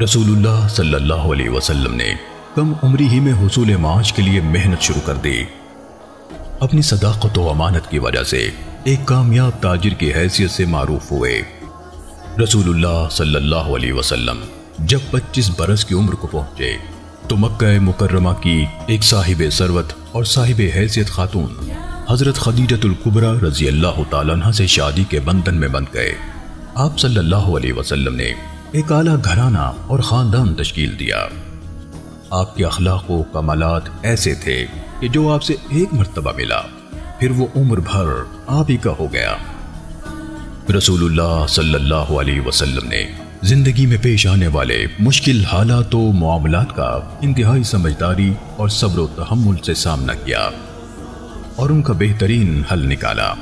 رسول صلی اللہ علیہ وسلم نے کم عمری ہی میں حصول معاش کے لیے محنت شروع کر دی۔ اپنی صداقت و امانت کی وجہ سے ایک کامیاب تاجر کی حیثیت سے معروف ہوئے۔ رسول اللہ صلی اللہ علیہ وسلم جب 25 برس کی عمر کو پہنچے تو مکہ مکرمہ کی ایک صاحب ثروت اور صاحب حیثیت خاتون حضرت خدیجۃ الکبریٰ رضی اللہ تعالیٰ عنہ سے شادی کے بندھن میں بندھ گئے۔ آپ صلی اللہ علیہ وسلم نے ایک اعلیٰ گھرانہ اور خاندان تشکیل دیا۔ آپ کے اخلاق و کمالات ایسے تھے کہ جو آپ سے ایک مرتبہ ملا پھر وہ عمر بھر آپ ہی کا ہو گیا۔ رسول اللہ صلی اللہ علیہ وسلم نے زندگی میں پیش آنے والے مشکل حالات و معاملات کا انتہائی سمجھداری اور صبر و تحمل سے سامنا کیا اور ان کا بہترین حل نکالا۔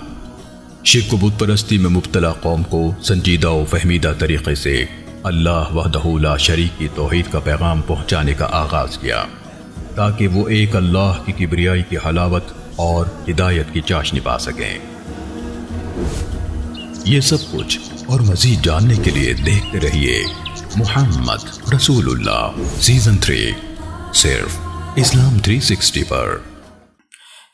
شرک و بت پرستی میں مبتلا قوم کو سنجیدہ و فہمیدہ طریقے سے اللہ وحدہ لا شریک کی توحید کا پیغام پہنچانے کا آغاز کیا تاکہ وہ ایک اللہ کی کبریائی کی حلاوت اور ہدایت کی چاشنی پا سکیں۔ یہ سب کچھ اور مزید جاننے کے لیے دیکھتے رہیے محمد رسول اللہ سیزن 3 صرف اسلام 360 پر۔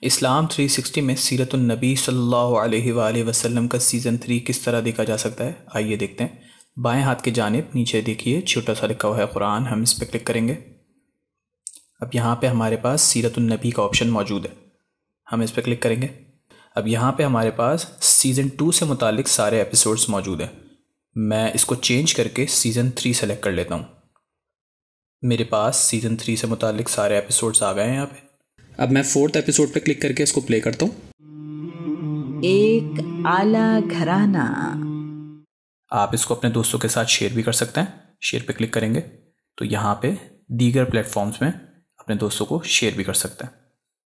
اسلام 360 میں سیرت النبی صلی اللہ علیہ وآلہ وسلم کا سیزن 3 کس طرح دیکھا جا سکتا ہے، آئیے دیکھتے ہیں۔ بائیں ہاتھ کی جانب نیچے دیکھیے چھوٹا سا لکھا ہوا ہے قرآن، ہم اس پہ کلک کریں گے۔ اب یہاں پہ ہمارے پاس سیرت النبی کا آپشن موجود ہے، ہم اس پہ کلک کریں گے۔ اب یہاں پہ ہمارے پاس سیزن 2 سے متعلق سارے ایپیسوڈز موجود ہیں۔ میں اس کو چینج کر کے سیزن 3 سلیکٹ کر لیتا ہوں۔ میرے پاس سیزن 3 سے متعلق سارے ایپیسوڈز آ گئے ہیں یہاں پہ۔ اب میں 4تھ ایپیسوڈ پہ کلک کر کے اس کو پلے کرتا ہوں۔ ایک اعلیٰ گھرانہ۔ آپ اس کو اپنے دوستوں کے ساتھ شیئر بھی کر سکتے ہیں۔ شیئر پہ کلک کریں گے تو یہاں پہ دیگر پلیٹ فارمز میں اپنے دوستوں کو شیئر بھی کر سکتے ہیں۔